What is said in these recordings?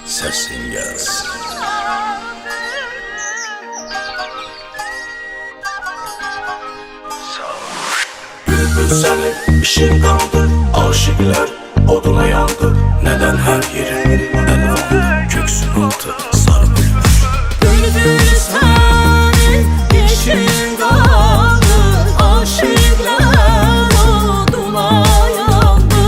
Sesin gelsin. Bülbül senin işin kaldı, aşıklar oduna yandı. Neden her yerin elvandı, köksün altı sarı bülbül. Bülbül senin işin kaldı, aşıklar oduna yandı.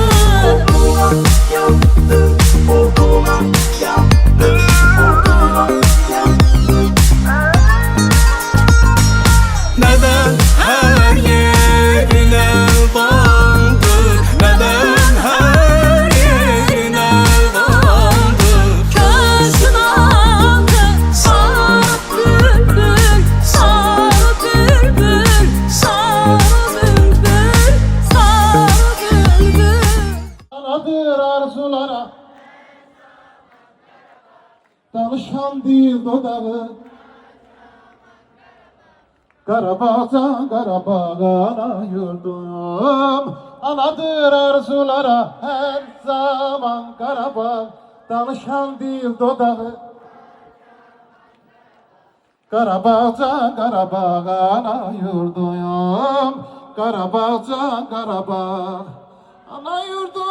Oduna yandı, oduna yandı, oduna yandı. Neden her yerin elvandı? Neden her yerin elvandı? Köksün altı sarı bülbül, sarı bülbül, sarı bülbül, sarı bülbül. Anadır arzulara danışan değil dodağı. Karabağ'dan Karabağ'a yurdum, anadır arzulara her zaman Karabağ, danışan değil dodağı. Karabağ'dan Karabağ'a yurdum, Karabağ'dan Karabağ, ana yurdum.